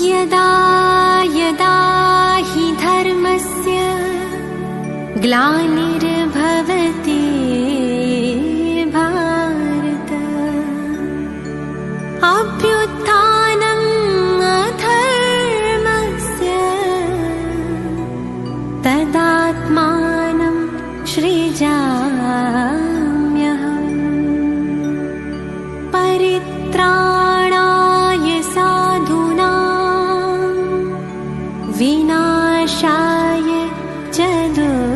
यदा यदा हि धर्मस्य ग्लानिर्भवति भारत अभ्युत्थानम् अधर्मस्य तदात्मानं सृजाम्यहम् परित्राणाय साधूनां विनाशाय च दुष्कृतां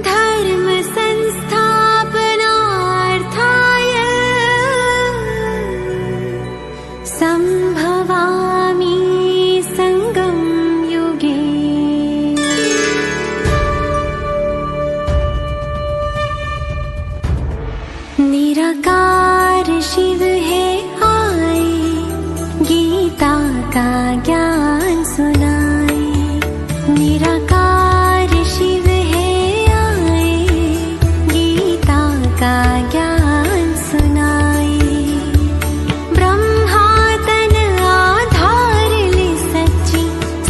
धर्म संस्थापनार्थाय संभवामि संगम युगे। निराकार शिव है आए, गीता का ज्ञान सुनाए। निराकार शिव है आए, गीता का ज्ञान सुनाए। ब्रह्मा तन आधार ले सच्ची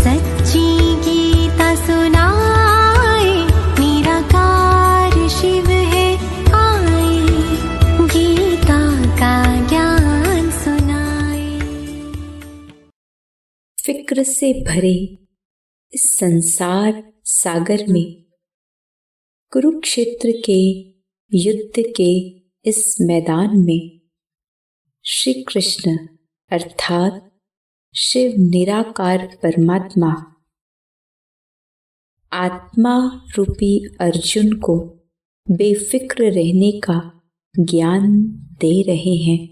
सच्ची गीता सुनाए। निराकार शिव है आए, गीता का ज्ञान सुनाए। फिक्र से भरे इस संसार सागर में, कुरुक्षेत्र के युद्ध के इस मैदान में, श्री कृष्ण अर्थात शिव निराकार परमात्मा आत्मा रूपी अर्जुन को बेफिक्र रहने का ज्ञान दे रहे हैं।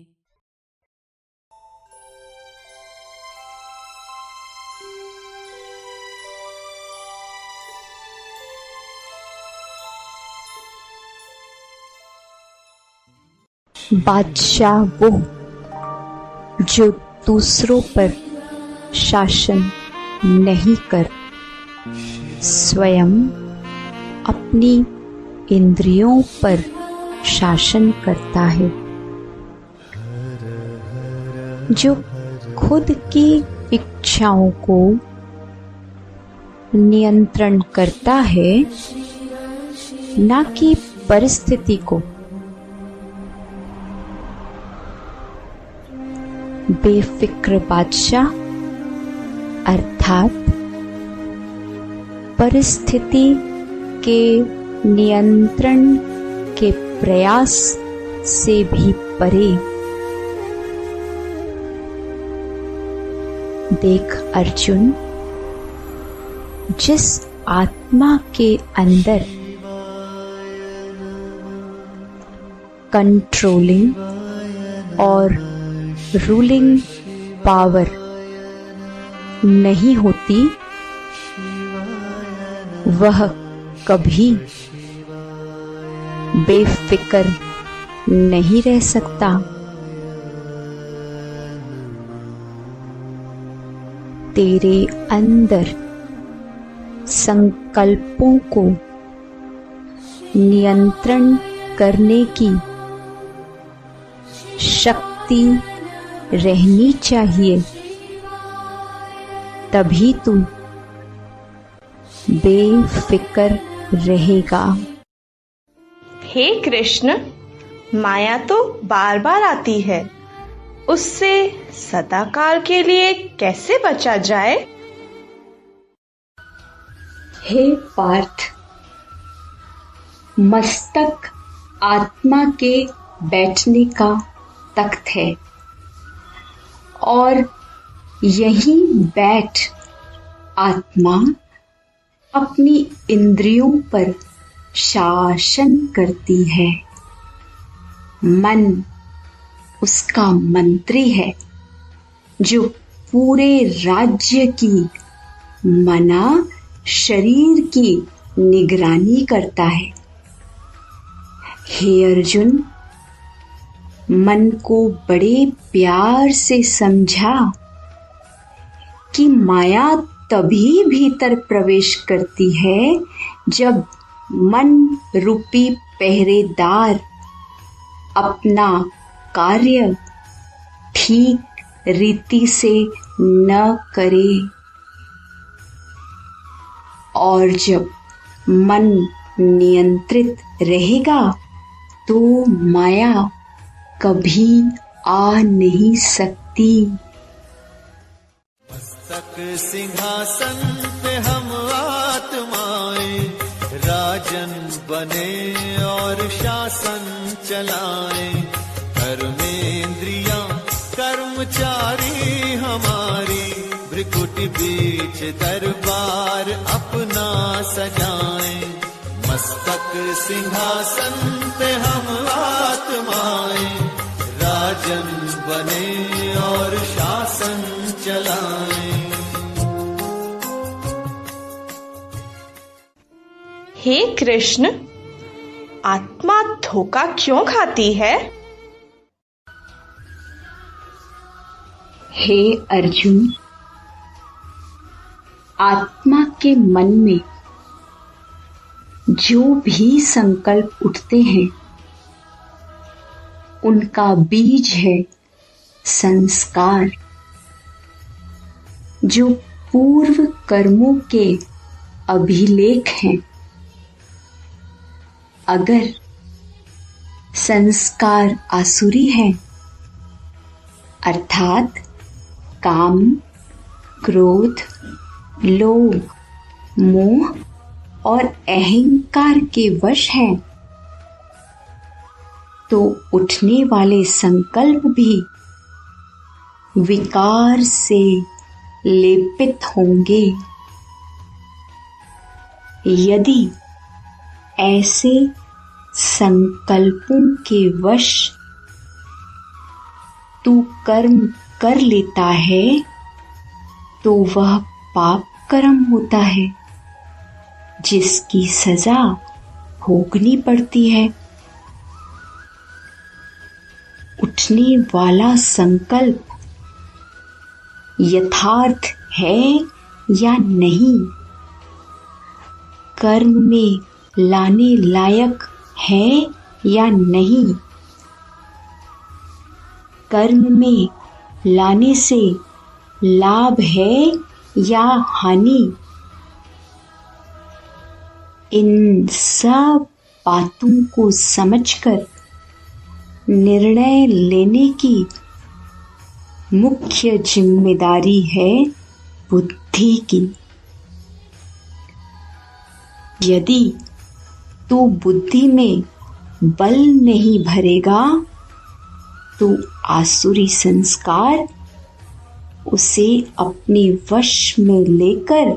बादशाह वो जो दूसरों पर शासन नहीं कर, स्वयं अपनी इंद्रियों पर शासन करता है। जो खुद की इच्छाओं को नियंत्रण करता है, ना कि परिस्थिति को। बेफिक्र बादशाह अर्थात परिस्थिति के नियंत्रण के प्रयास से भी परे। देख अर्जुन, जिस आत्मा के अंदर कंट्रोलिंग और रूलिंग पावर नहीं होती, वह कभी बेफिक्र नहीं रह सकता। तेरे अंदर संकल्पों को नियंत्रण करने की शक्ति रहनी चाहिए, तभी तू बेफिक्र रहेगा। हे कृष्ण, माया तो बार बार आती है, उससे सदाकाल के लिए कैसे बचा जाए? हे पार्थ, मस्तक आत्मा के बैठने का तख्त है। और यहीं बैठ आत्मा अपनी इंद्रियों पर शासन करती है। मन उसका मंत्री है जो पूरे राज्य की मना शरीर की निगरानी करता है। हे अर्जुन, मन को बड़े प्यार से समझा कि माया तभी भीतर प्रवेश करती है जब मन रूपी पहरेदार अपना कार्य ठीक रीति से न करे, और जब मन नियंत्रित रहेगा तो माया कभी आ नहीं सकती। मस्तक सिंहासन पे हम आत्माएं राजन बने और शासन चलाएं। कर्मेंद्रियां कर्मचारी हमारी, भ्रिकुटी बीच दरबार अपना सजाएं। मस्तक सिंहासन पे हम आत्माएं राजन बने और शासन चलाएं। हे कृष्ण, आत्मा धोखा क्यों खाती है? हे अर्जुन, आत्मा के मन में जो भी संकल्प उठते हैं उनका बीज है संस्कार, जो पूर्व कर्मों के अभिलेख हैं। अगर संस्कार आसुरी है, अर्थात काम, क्रोध, लोभ, मोह और अहंकार के वश हैं, तो उठने वाले संकल्प भी विकार से लेपित होंगे। यदि ऐसे संकल्पों के वश तू कर्म कर लेता है तो वह पाप कर्म होता है जिसकी सजा भोगनी पड़ती है। उठने वाला संकल्प यथार्थ है या नहीं, कर्म में लाने लायक है या नहीं, कर्म में लाने से लाभ है या हानि, इन सब बातों को समझकर निर्णय लेने की मुख्य जिम्मेदारी है बुद्धि की। यदि तू बुद्धि में बल नहीं भरेगा तो आसुरी संस्कार उसे अपने वश में लेकर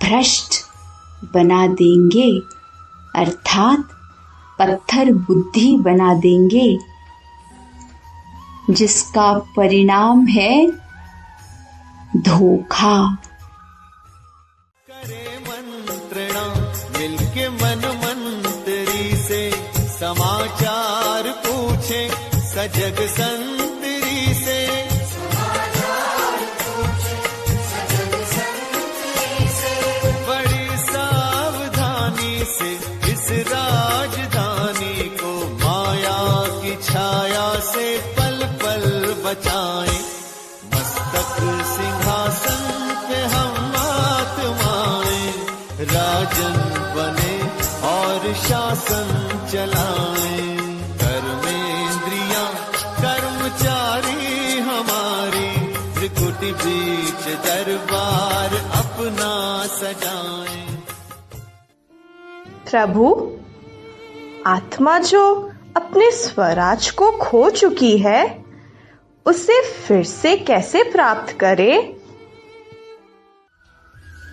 भ्रष्ट बना देंगे, अर्थात पत्थर बुद्धि बना देंगे, जिसका परिणाम है धोखा। करे मंत्रणा मिलके मन मंत्री से, समाचार पूछे सजग संतरी से। बड़ी सावधानी से इस राजधानी को माया की छाया से पल पल बचाएं। मस्तक सिंहासन पे हम आत्माएं राजन बने और शासन चलाएं। कर्मेंद्रियां कर्मचारी हमारी, त्रिकुटी बीच दरबार अपना सजाएं। प्रभु, आत्मा जो अपने स्वराज को खो चुकी है, उसे फिर से कैसे प्राप्त करे?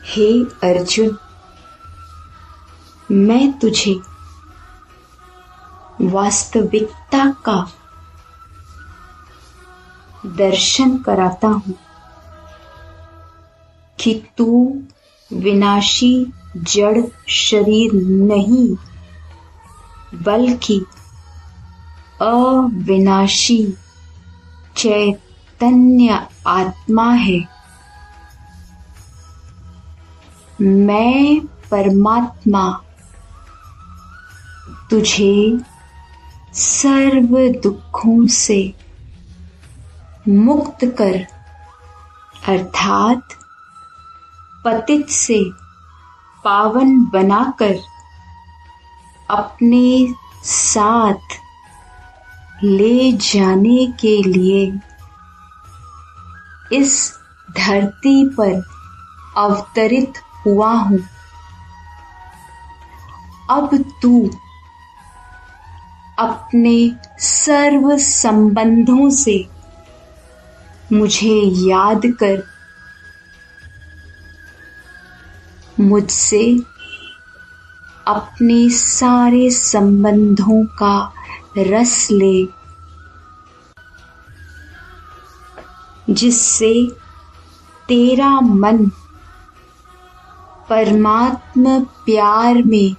हे अर्जुन, मैं तुझे वास्तविकता का दर्शन कराता हूँ कि तू विनाशी जड़ शरीर नहीं, बल्कि अविनाशी चैतन्य आत्मा है। मैं परमात्मा तुझे सर्व दुखों से मुक्त कर, अर्थात पतित से पावन बनाकर अपने साथ ले जाने के लिए इस धरती पर अवतरित हुआ हूँ। अब तू अपने सर्व संबंधों से मुझे याद कर, मुझसे अपने सारे संबंधों का रस ले, जिससे तेरा मन परमात्मा प्यार में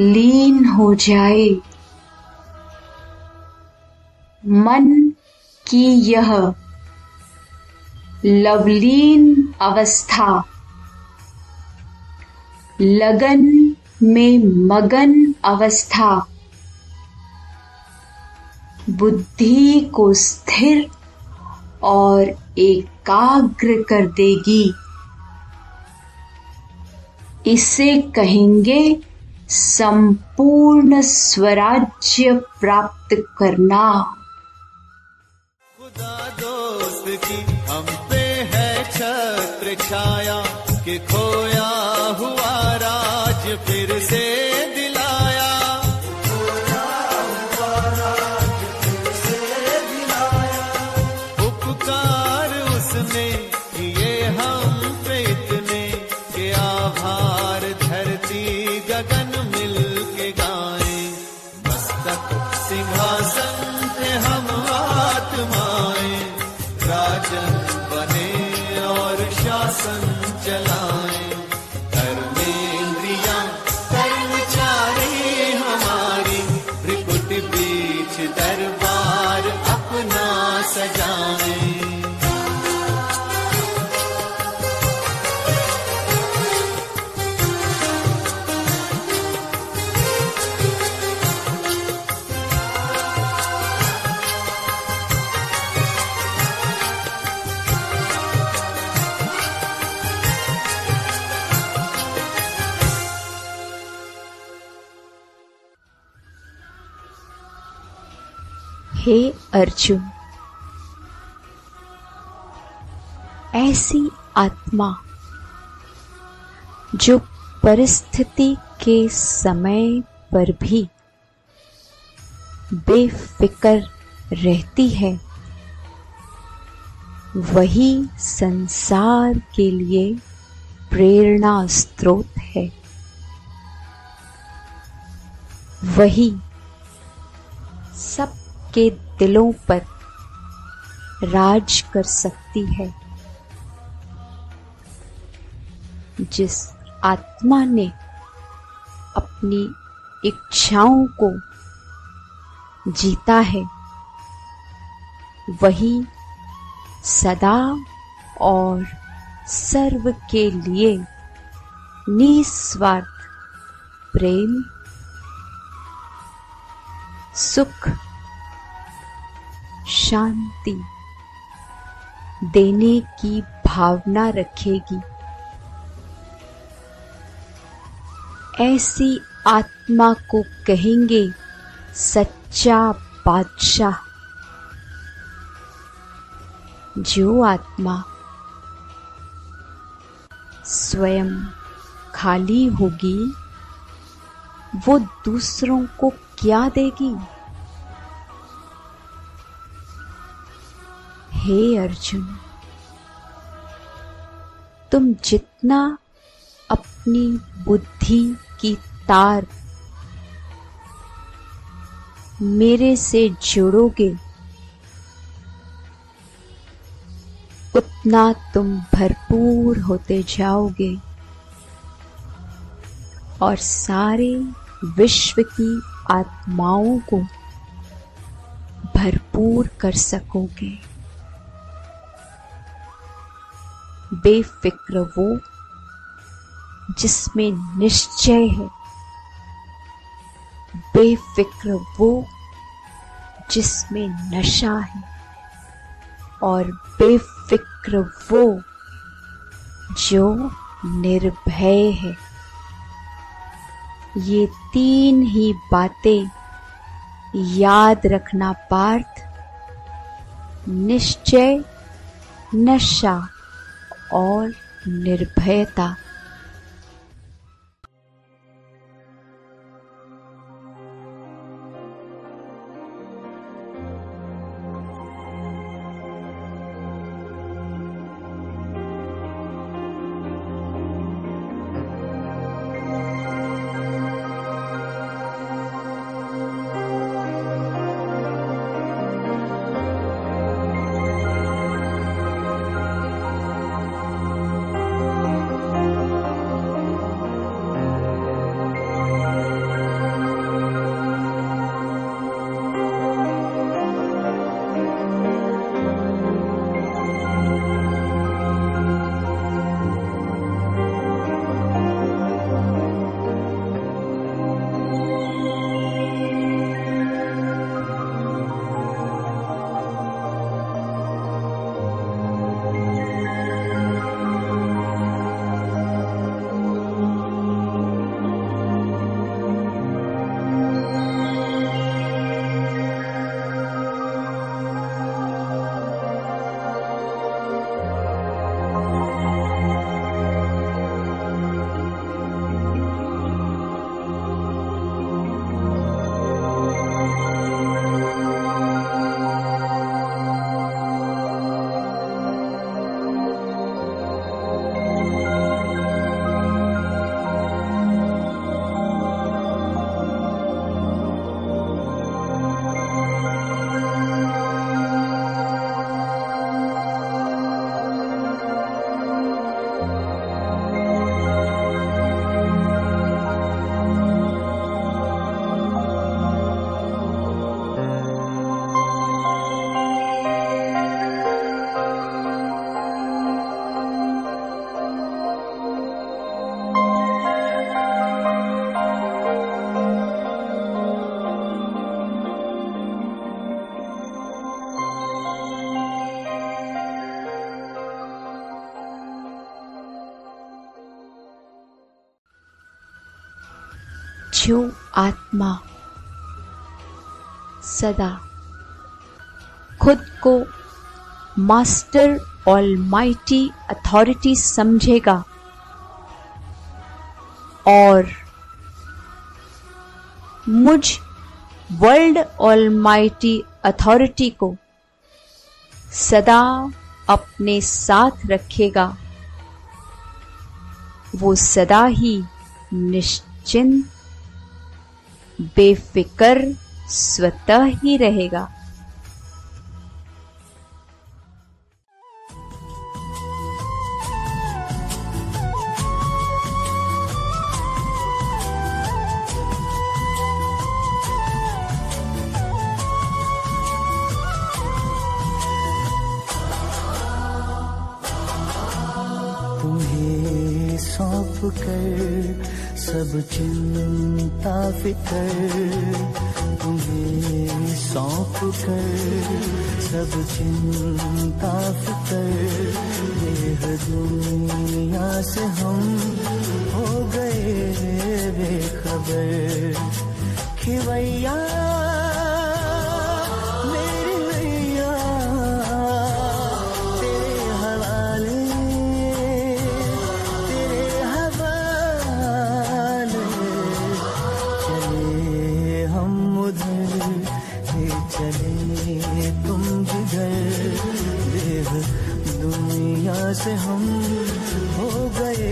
लीन हो जाए। मन की यह लवलीन अवस्था लगन में मगन अवस्था बुद्धि को स्थिर और एकाग्र कर देगी। इसे कहेंगे संपूर्ण स्वराज्य प्राप्त करना। खुदा दोस्त की हम पे है छत्र छाया कि खोया हुआ राज फिर से दिलाया। उपकार उसने किए हम पे इतने कि आभार धरती गगन मिल के गाएं। मस्तक सिंहासन पे हम आत्माएं, राजन बने और शासन चलाएं। धर्मेंद्रियां कर्मचारी हमारी, त्रिकुट बीच दरबार अपना सजाएं। हे अर्जुन, ऐसी आत्मा जो परिस्थिति के समय पर भी बेफिक्र रहती है, वही संसार के लिए प्रेरणा स्रोत है। वही सबके दिलों पर राज कर सकती है। जिस आत्मा ने अपनी इच्छाओं को जीता है, वही सदा और सर्व के लिए निस्वार्थ प्रेम, सुख, शांति देने की भावना रखेगी। ऐसी आत्मा को कहेंगे सच्चा बादशाह। जो आत्मा स्वयं खाली होगी, वो दूसरों को क्या देगी? हे अर्जुन, तुम जितना अपनी बुद्धि की तार मेरे से जोड़ोगे, उतना तुम भरपूर होते जाओगे और सारे विश्व की आत्माओं को भरपूर कर सकोगे। बेफिक्र वो जिसमें निश्चय है, बेफिक्र वो जिसमें नशा है, और बेफिक्र वो जो निर्भय है। ये तीन ही बातें याद रखना पार्थ। निश्चय, नशा और निर्भयता। जो आत्मा सदा खुद को मास्टर ऑलमाइटी अथॉरिटी समझेगा और मुझ वर्ल्ड ऑलमाइटी अथॉरिटी को सदा अपने साथ रखेगा, वो सदा ही निश्चिंत बेफिक्र स्वतः ही रहेगा। तुम्हें सौंप कर सब चिंता फिकर, तुम्हें सौंप कर सब चिंता फिकर, यह दुनिया से हम हो गए बेखबर। खिवैया मेरी नैया तेरे हवाले, तेरे हवाले, चले हम उधर, चले तुम जिधर, से हम हो गए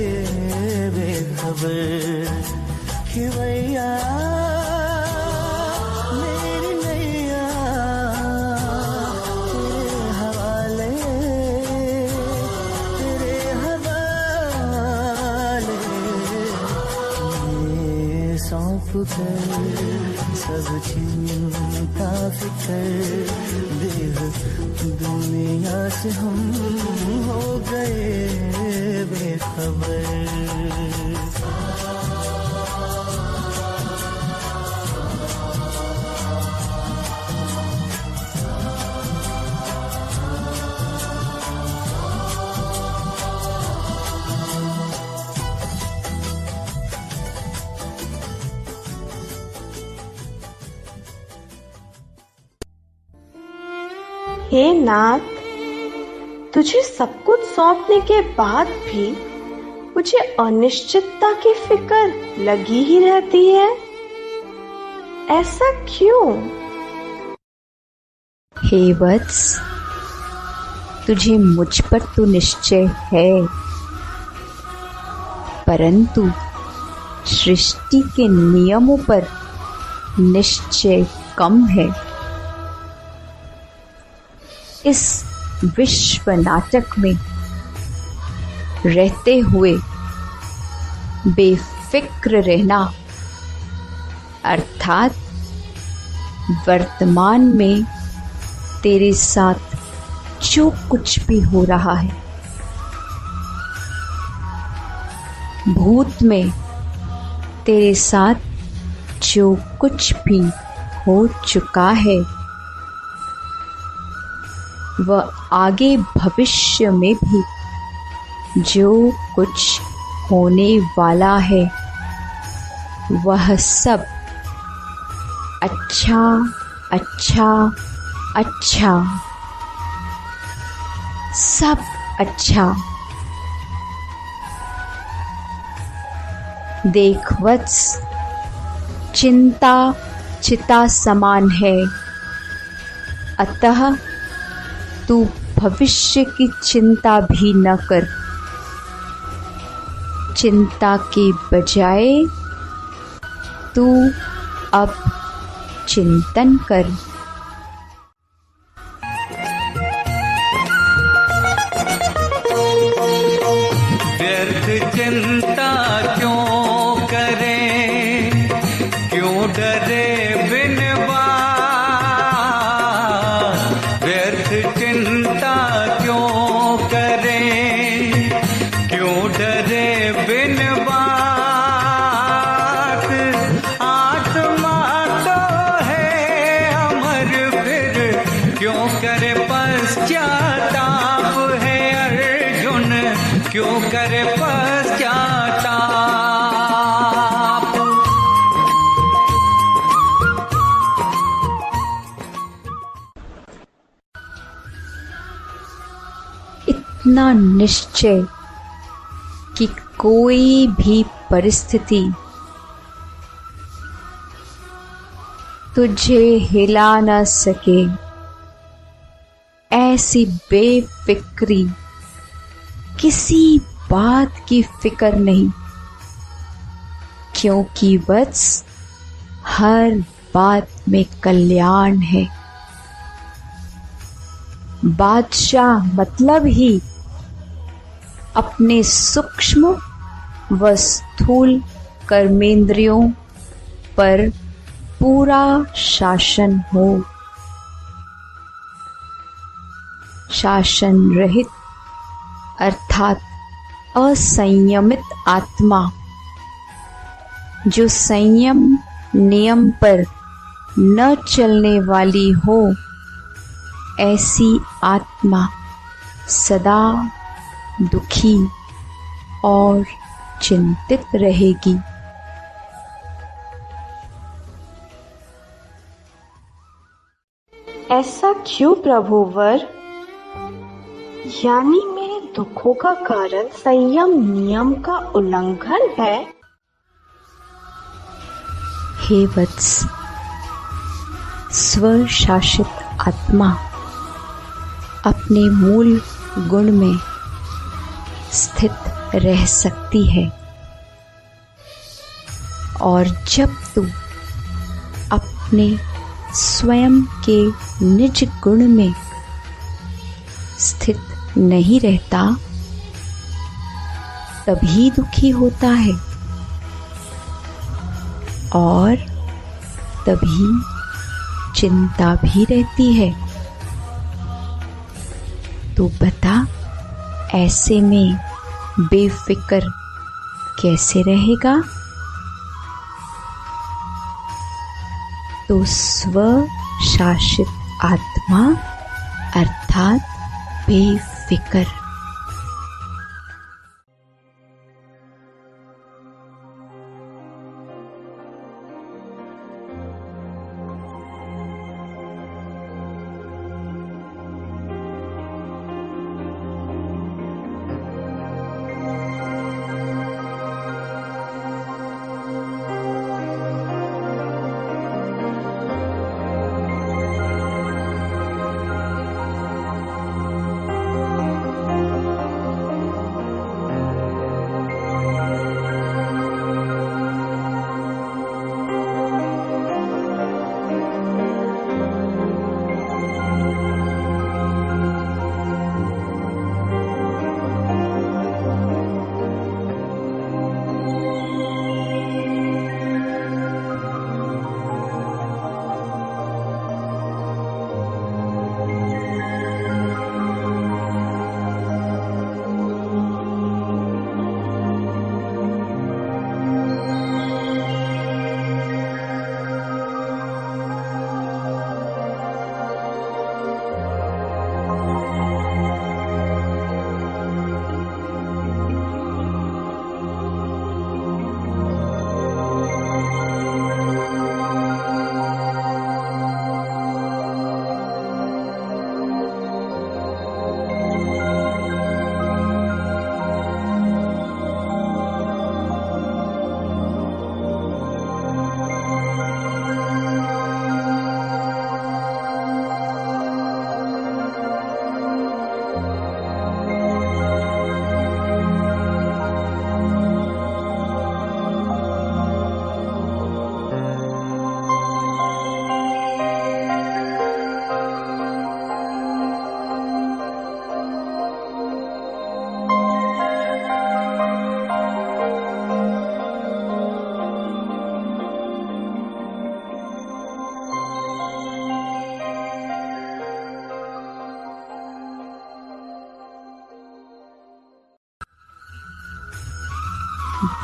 बेखबर कि भैया मेरी नैया तेरे हवाले ये सौंप कर सब चिंता फिकर देह दुनिया से हम हो गए बेखबर। हे नाथ, तुझे सब कुछ सौंपने के बाद भी मुझे अनिश्चितता की फिक्र लगी ही रहती है, ऐसा क्यों? हे वत्स, तुझे मुझ पर तो निश्चय है, परंतु सृष्टि के नियमों पर निश्चय कम है। इस विश्व नाटक में रहते हुए बेफिक्र रहना अर्थात वर्तमान में तेरे साथ जो कुछ भी हो रहा है, भूत में तेरे साथ जो कुछ भी हो चुका है, वह आगे भविष्य में भी जो कुछ होने वाला है, वह सब अच्छा अच्छा अच्छा, सब अच्छा। देख वत्स, चिंता चिता समान है, अतः तू भविष्य की चिंता भी न कर। चिंता के बजाय तू अब चिंतन कर। व्यर्थ चिंता क्यों करें, क्यों डरे बिन बात। व्यर्थ चिंता क्यों करें, क्यों डरे बिन बात। आत्मा तो है अमर, फिर क्यों करे पश्चाताप। है अर्जुन क्यों करे पश्चाताप। इतना निश्चय कि कोई भी परिस्थिति तुझे हिला न सके, ऐसी बेफिक्री, किसी बात की फिक्र नहीं, क्योंकि वत्स हर बात में कल्याण है। बादशाह मतलब ही अपने सूक्ष्म व स्थूल कर्मेंद्रियों पर पूरा शासन हो। शासन रहित अर्थात असंयमित आत्मा, जो संयम नियम पर न चलने वाली हो, ऐसी आत्मा सदा दुखी और चिंतित रहेगी। ऐसा क्यों प्रभुवर? यानी मेरे दुखों का कारण संयम नियम का उल्लंघन है? हे वत्स, स्वशासित आत्मा अपने मूल गुण में स्थित रह सकती है। और जब तू अपने स्वयं के निज गुण में स्थित नहीं रहता, तभी दुखी होता है और तभी चिंता भी रहती है। तो बता, ऐसे में बेफिक्र कैसे रहेगा? तो स्व शासित आत्मा अर्थात बेफिक्र।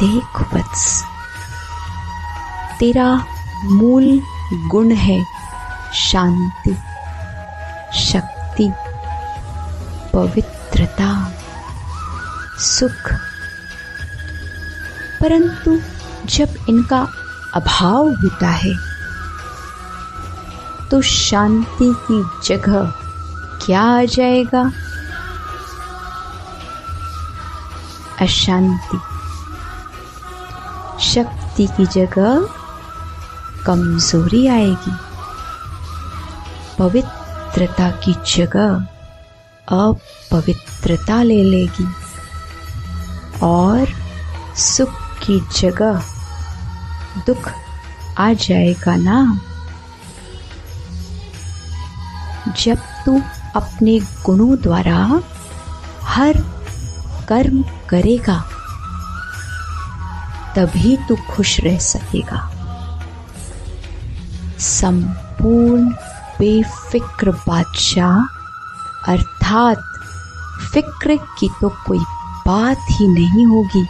देख वत्स, तेरा मूल गुण है शांति, शक्ति, पवित्रता, सुख। परंतु जब इनका अभाव होता है तो शांति की जगह क्या आ जाएगा? अशांति। शक्ति की जगह कमजोरी आएगी, पवित्रता की जगह अपवित्रता ले लेगी और सुख की जगह दुख आ जाएगा ना। जब तू अपने गुणों द्वारा हर कर्म करेगा तभी तू खुश रह सकेगा। संपूर्ण बेफिक्र बादशाह अर्थात फिक्र की तो कोई बात ही नहीं होगी।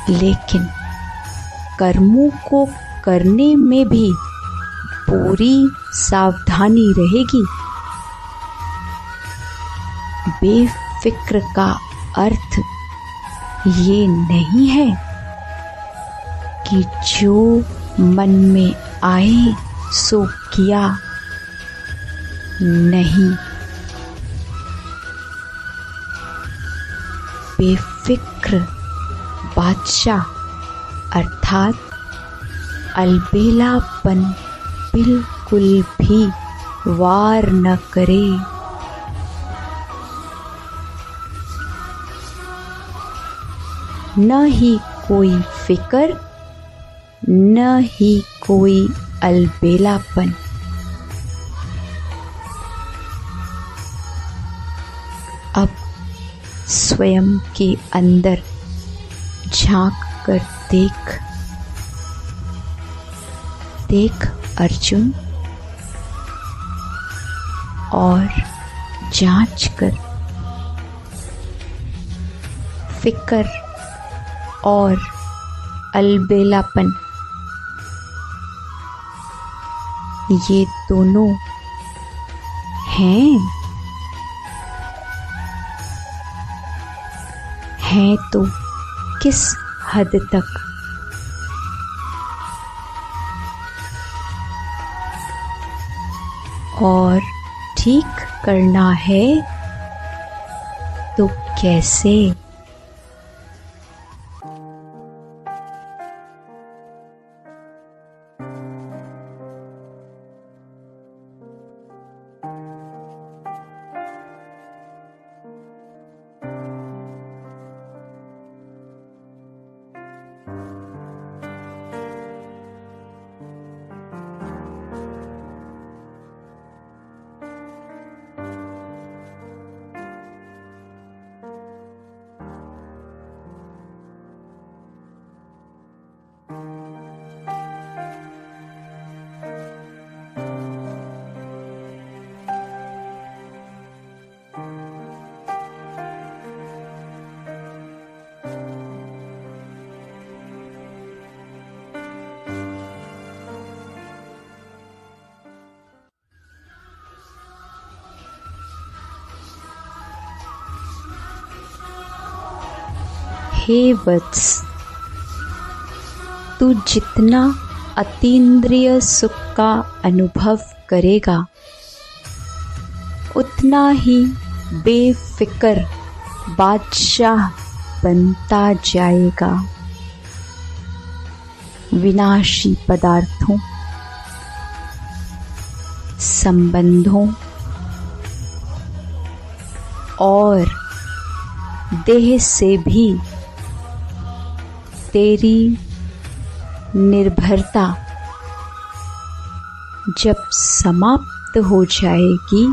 लेकिन कर्मों को करने में भी पूरी सावधानी रहेगी। बेफिक्र का अर्थ ये नहीं है कि जो मन में आए सो किया, नहीं। बेफिक्र बादशाह अर्थात अलबेलापन बिल्कुल भी वार न करे। न ही कोई फिक्र, न ही कोई अलबेलापन। अब स्वयं के अंदर झांक कर देख, देख अर्जुन, और जांच कर। फिक्र और अलबेलापन, ये दोनों हैं तो किस हद तक? और ठीक करना है तो कैसे? हे वत्स, तू जितना अतीन्द्रिय सुख का अनुभव करेगा, उतना ही बेफिक्र बादशाह बनता जाएगा। विनाशी पदार्थों, संबंधों और देह से भी तेरी निर्भरता जब समाप्त हो जाएगी,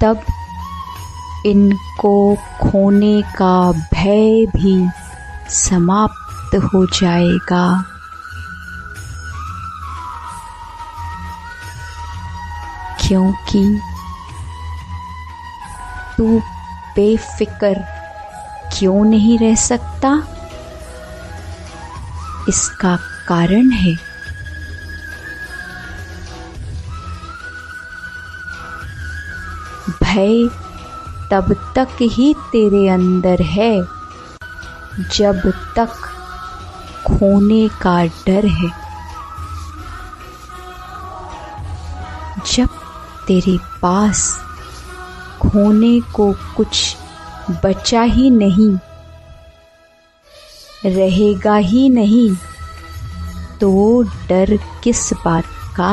तब इनको खोने का भय भी समाप्त हो जाएगा। क्योंकि तू बेफिक्र क्यों नहीं रह सकता? इसका कारण है भय तब तक ही तेरे अंदर है जब तक खोने का डर है। जब तेरे पास खोने को कुछ बचा ही नहीं, रहेगा ही नहीं, तो डर किस बात का?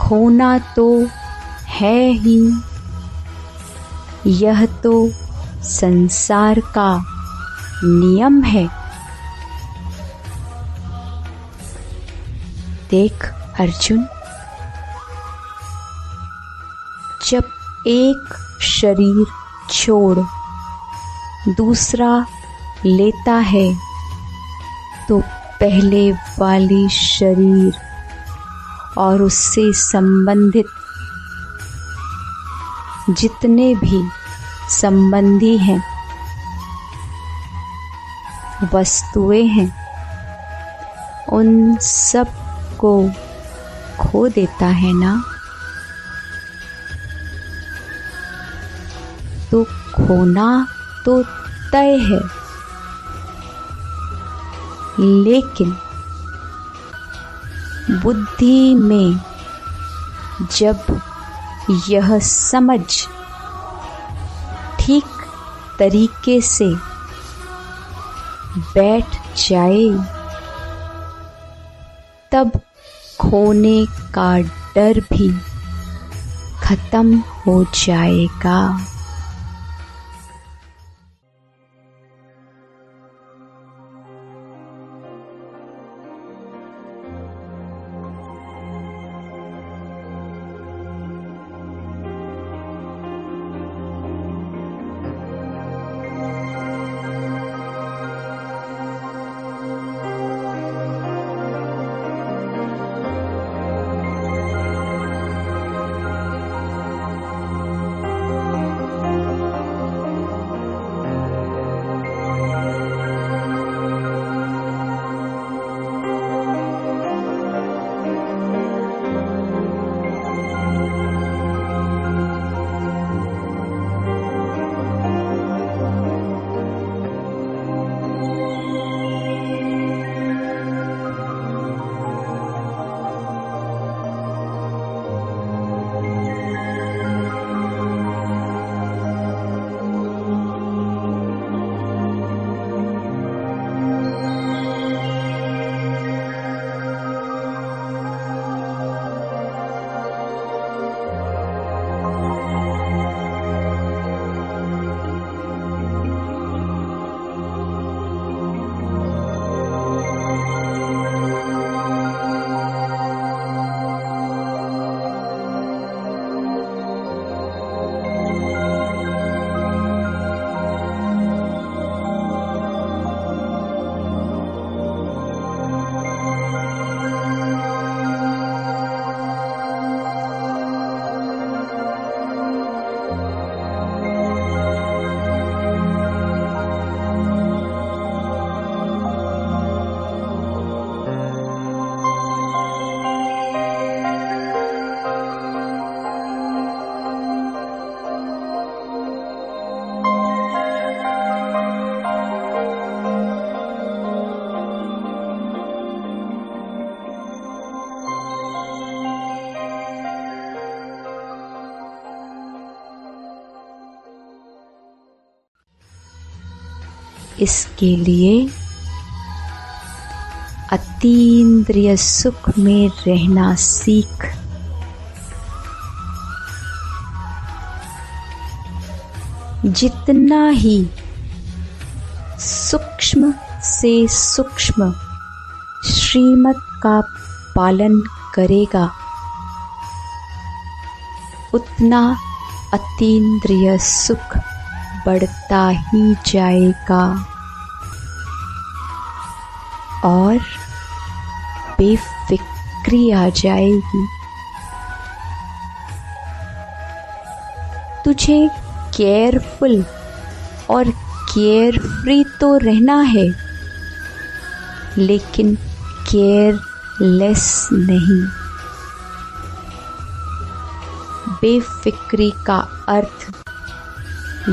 खोना तो है ही, यह तो संसार का नियम है। देख अर्जुन, जब एक शरीर छोड़ दूसरा लेता है तो पहले वाली शरीर और उससे संबंधित जितने भी संबंधी हैं, वस्तुएं हैं, उन सब को खो देता है ना। तो खोना तो तय है, लेकिन बुद्धि में जब यह समझ ठीक तरीके से बैठ जाए, तब खोने का डर भी खत्म हो जाएगा। इसके लिए अतीन्द्रिय सुख में रहना सीख। जितना ही सूक्ष्म से सूक्ष्म श्रीमत का पालन करेगा, उतना अतीन्द्रिय सुख बढ़ता ही जाएगा और बेफिक्री आ जाएगी। तुझे केयरफुल और केयरफ्री तो रहना है, लेकिन केयरलेस नहीं। बेफिक्री का अर्थ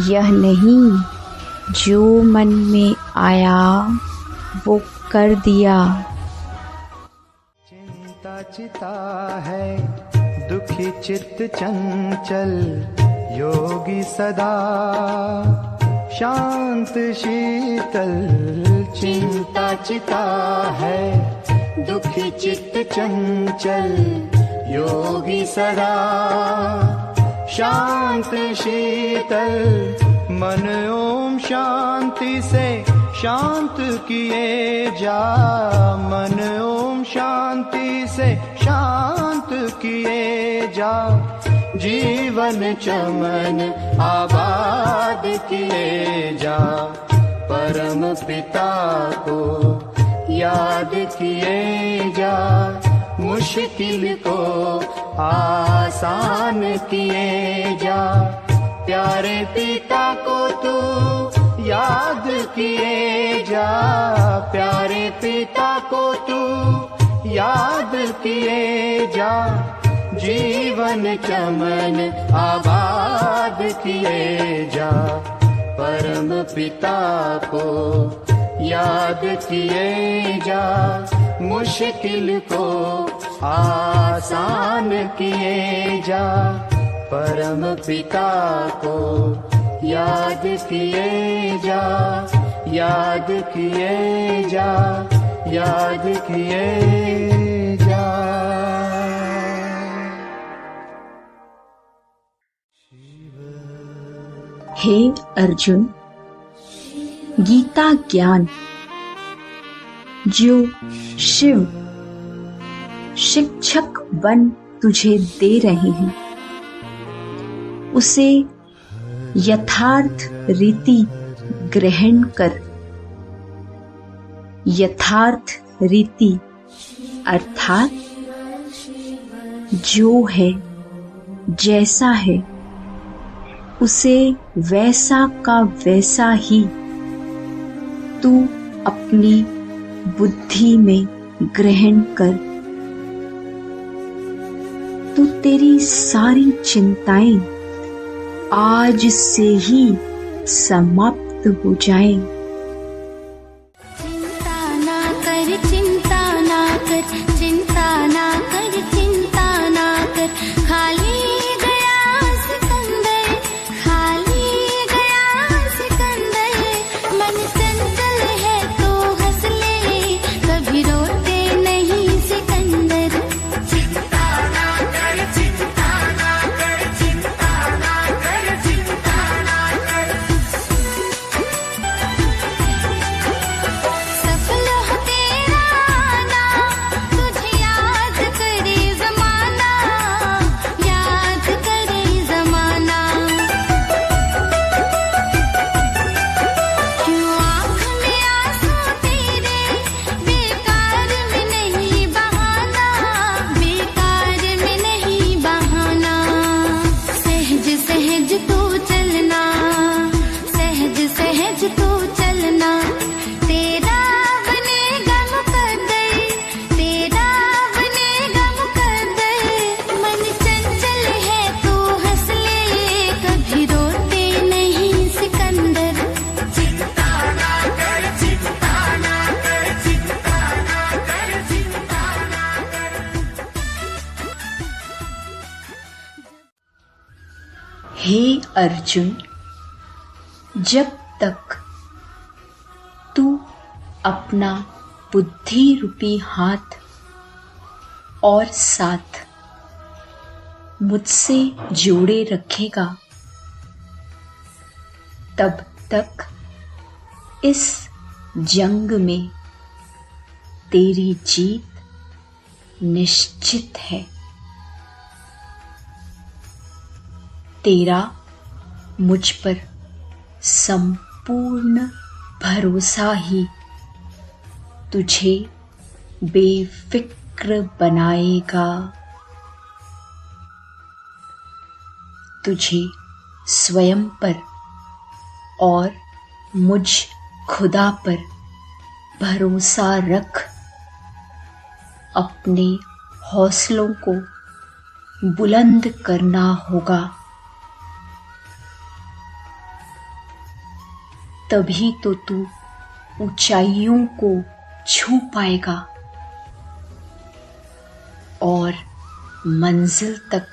यह नहीं जो मन में आया वो कर दिया। चिंता चिता है दुखी चित्त चंचल, योगी सदा शांत शीतल। चिंता चिता है दुखी चित्त चंचल, योगी सदा शांत शीतल मन ओम शांति से शांत किए जा, मन ओम शांति से शांत किए जा। जीवन चमन आबाद किए जा, परम पिता को याद किए जा, मुश्किल को आसान किए जा। प्यारे पिता को तू याद किए जा, प्यारे पिता को तू याद किए जा। जीवन चमन आबाद किए जा, परम पिता को याद किए जा, मुश्किल को आसान किए जा। परम पिता को याद किए जा, याद किए जा, याद किए जा। हे अर्जुन, गीता ज्ञान जो शिव शिक्षक बन तुझे दे रहे हैं, उसे यथार्थ रीति ग्रहण कर। यथार्थ रीति अर्थात जो है जैसा है उसे वैसा का वैसा ही तू अपनी बुद्धि में ग्रहण कर। तो तेरी सारी चिंताएं आज से ही समाप्त हो जाएं। चिंता ना कर, चिंता ना कर, चिंता ना कर, चिंता ना कर। खाली गया सिकंदर, खाली गया सिकंदर। मन चंचल है तो हंस ले, कभी रोते नहीं सिकंदर। चिंता ना कर, चिंता ना कर, चिंता ना कर, चिंता ना कर। सफल हो तेरा आना, तुझे याद करे ज़माना, याद करे ज़माना। क्यों आँख में आंसू तेरे, बेकार में नहीं बहाना, बेकार में नहीं बहाना। सहज सहज तू चलना, सहज सहज तू चलना। तेरा बनेगा मुकद्दर, तेरा बनेगा मुकद्दर। मन चंचल है तो हंस ले, कभी रोते नहीं सिकंदर। चिंता ना कर, चिंता ना कर, चिंता ना कर, चिंता ना कर। हे अर्जुन, जब तक तू अपना बुद्धि रूपी हाथ और साथ मुझसे जोड़े रखेगा, तब तक इस जंग में तेरी जीत निश्चित है। तेरा मुझ पर संपूर्ण भरोसा ही तुझे बेफिक्र बनाएगा। तुझे स्वयं पर और मुझ खुदा पर भरोसा रख। अपने हौसलों को बुलंद करना होगा, तभी तो तू ऊंचाइयों को छू पाएगा और मंजिल तक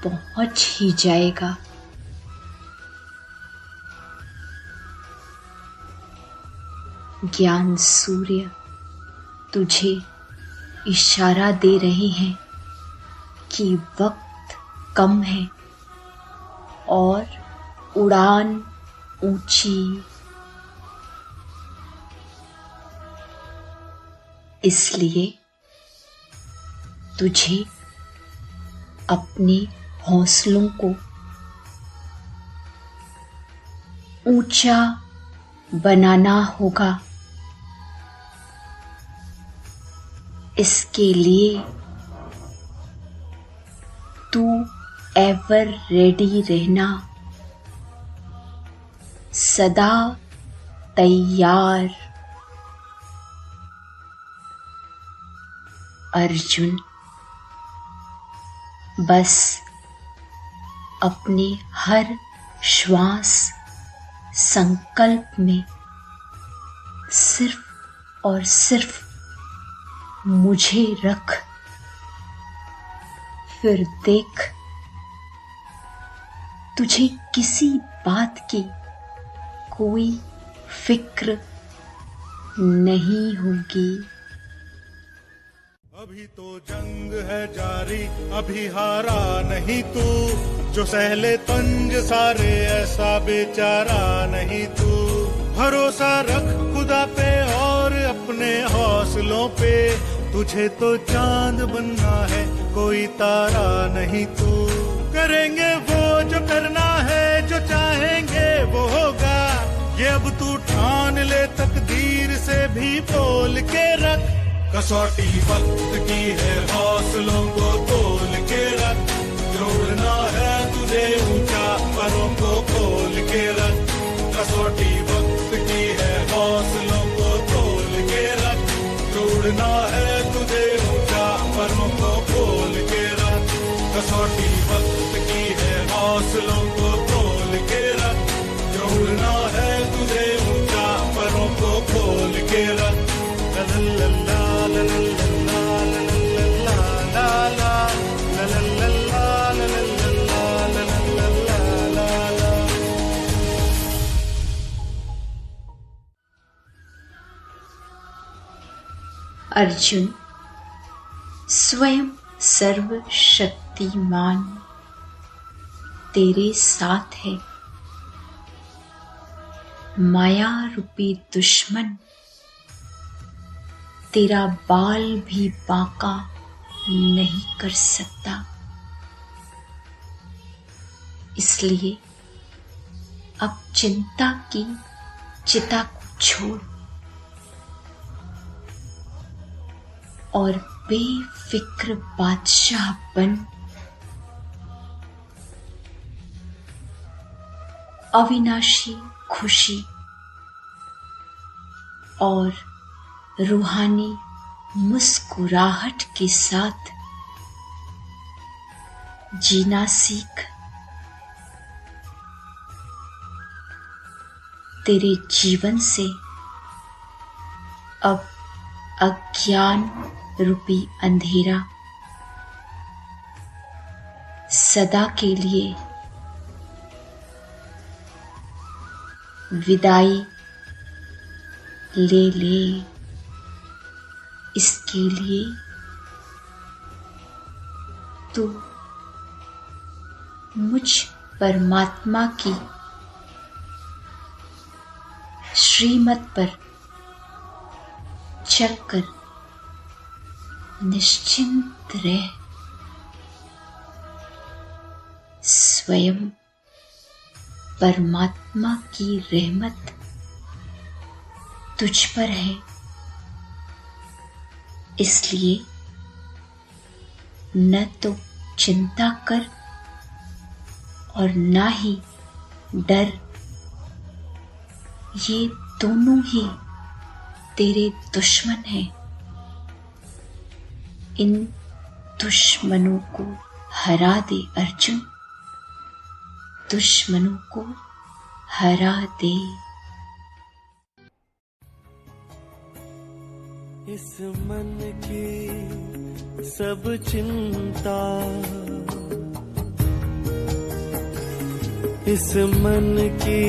पहुंच ही जाएगा। ज्ञान सूर्य तुझे इशारा दे रहे हैं कि वक्त कम है और उड़ान ऊंची, इसलिए तुझे अपने हौसलों को ऊंचा बनाना होगा। इसके लिए तू एवर रेडी रहना, सदा तैयार। अर्जुन, बस अपने हर श्वास संकल्प में सिर्फ और सिर्फ मुझे रख, फिर देख तुझे किसी बात की कोई फिक्र नहीं होगी। अभी तो जंग है जारी, अभी हारा नहीं तू, जो सहले तंज सारे ऐसा बेचारा नहीं तू। भरोसा रख खुदा पे और अपने हौसलों पे, तुझे तो चांद बनना है कोई तारा नहीं तू। करेंगे वो जो करना है, जो चाहेंगे वो होगा, ये अब तू ठान ले, तकदीर से भी बोल के रख। कसौटी वक्त की है, हौसलों को तोल के रख, जोड़ना है तुझे ऊंचा, परों को खोल के रख। कसौटी वक्त की है, हौसलों को तोल के रख, जोड़ना है तुझे ऊंचा, परों को खोल के रख। कसौटी वक्त की है, हौसलों को तोल के रख, जोड़ना है तुझे ऊंचा, परों को खोल के रख। ला ला ला ला ला ला ला ला अर्जुन, स्वयं सर्वशक्तिमान तेरे साथ है। माया रूपी दुश्मन तेरा बाल भी बांका नहीं कर सकता। इसलिए अब चिंता की चिता को छोड़ और बेफिक्र बादशाह बन। अविनाशी खुशी और रूहानी मुस्कुराहट के साथ जीना सीख। तेरे जीवन से अब अज्ञान रूपी अंधेरा सदा के लिए विदाई ले ले। इसके लिए तू मुझ परमात्मा की श्रीमत पर चलकर निश्चिंत रह। स्वयं परमात्मा की रहमत तुझ पर है, इसलिए न तो चिंता कर और ना ही डर। ये दोनों ही तेरे दुश्मन हैं। इन दुश्मनों को हरा दे अर्जुन, दुश्मनों को हरा दे। इस मन की सब चिंता, इस मन की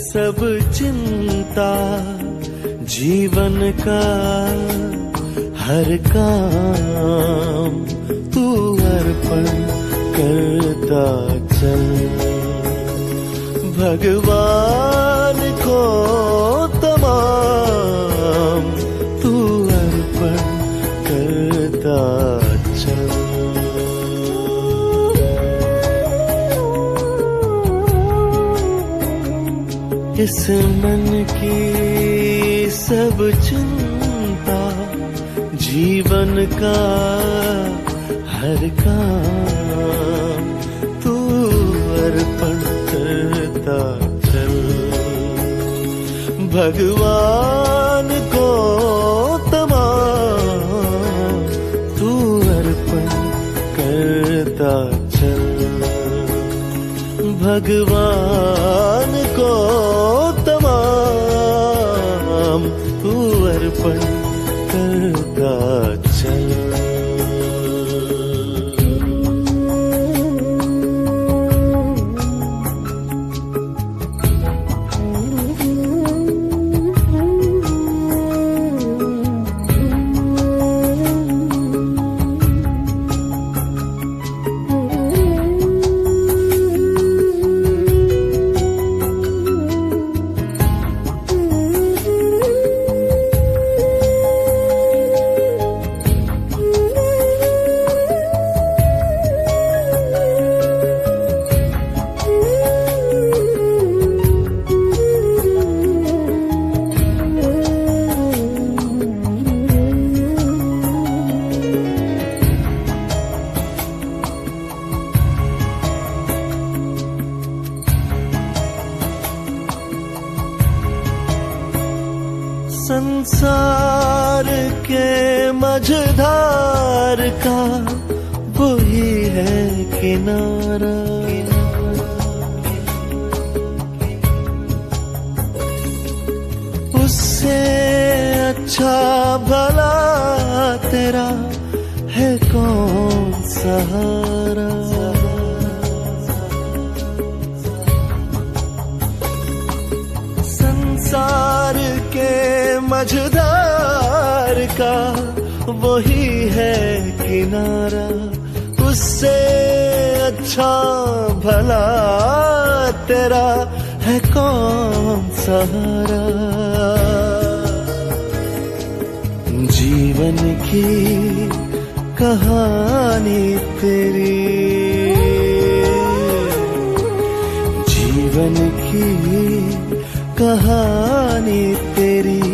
सब चिंता, जीवन का हर काम तू अर्पण करता चल। भगवान को तमाम तू अर्पण करता चल। इस मन की सब चिंता, जीवन का हर काम तू अर्पण करता चल। भगवान को तमाम तू अर्पण करता चल। भगवान को तमाम तू अर्पण करता चल। संसार के मझधार का वही है किनारा। उससे अच्छा भला तेरा है कौन सहारा। संसार के मझधार का वही है किनारा। उससे अच्छा भला तेरा है कौन सहारा। जीवन की कहानी तेरी, जीवन की कहानी तेरी,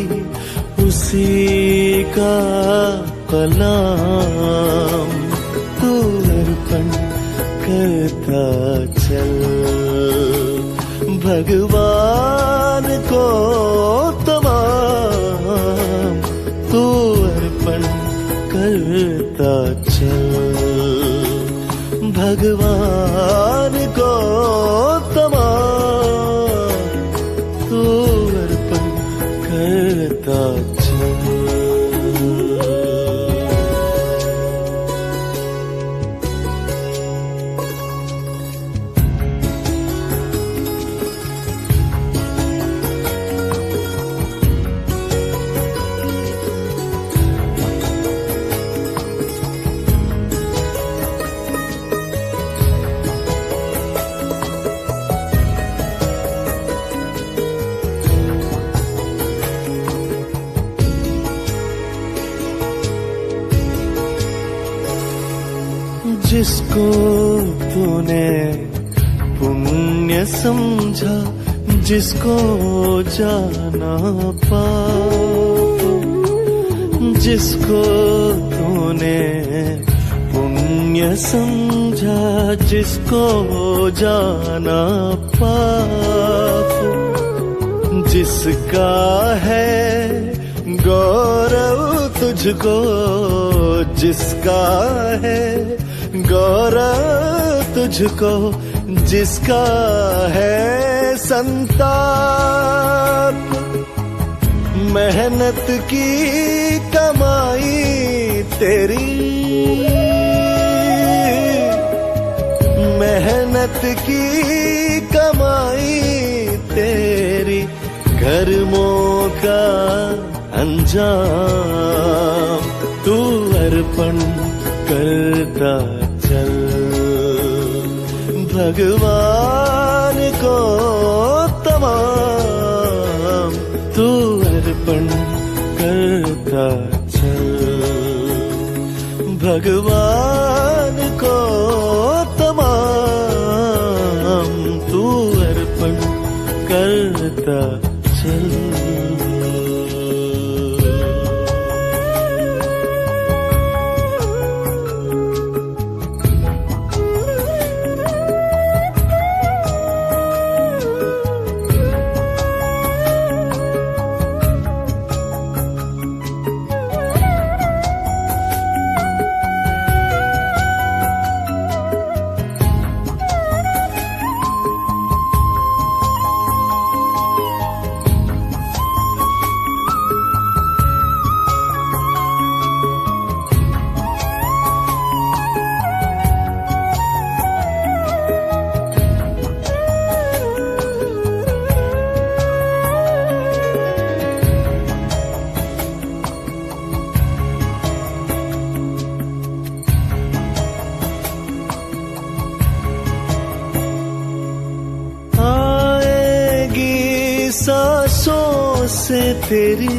उसी का कलाम तू अर्पण करता चल। भगवान को तमाम तू अर्पण करता चल। भगवान को तमाम तू अर्पण करता चल। जिसको तूने पुण्य समझा, जिसको जाना पाप, जिसको तूने पुण्य समझा, जिसको जाना पाप, जिसका है गौरव तुझको, जिसका है गौरव तुझको, जिसका है संताप, मेहनत की कमाई तेरी, मेहनत की कमाई तेरी, कर्मों का अंजाम तू अर्पण करता करता चल, भगवान को तमाम तू अर्पण करता चल, भगवान को तमाम तू अर्पण करता चल। सांसों से तेरी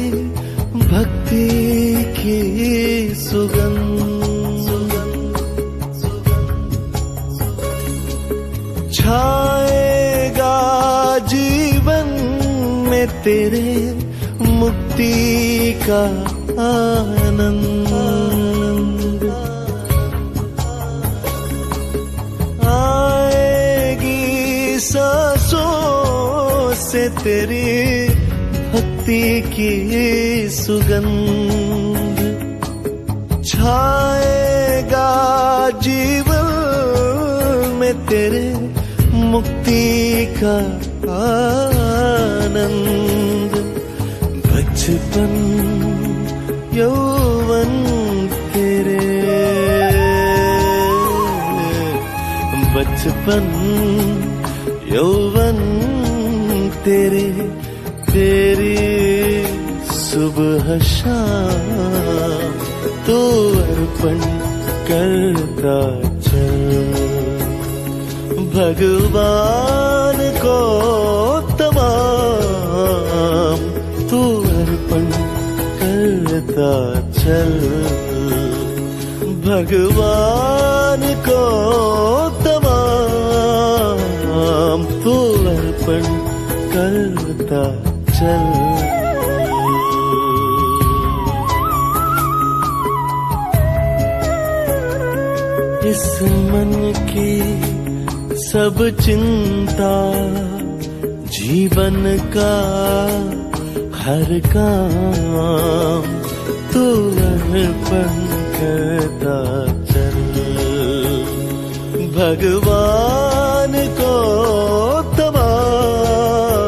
भक्ति की सुगंध, छाएगा जीवन में तेरे मुक्ति का आनंद, आएगी सांसों से तेरी भक्ति की सुगंध, छाएगा जीवन में तेरे मुक्ति का आनंद। बचपन यौवन तेरे, बचपन यौवन तेरे, तेरी सुबह शाम तू अर्पण करता चल, भगवान को तमाम तू अर्पण करता चल, भगवान को तमाम तू अर्पण करता चल। इस मन की सब चिंता, जीवन का हर काम तू अर्पण करता चल, भगवान को तमाम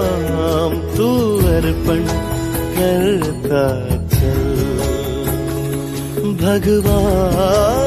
तू अर्पण करता चल, भगवान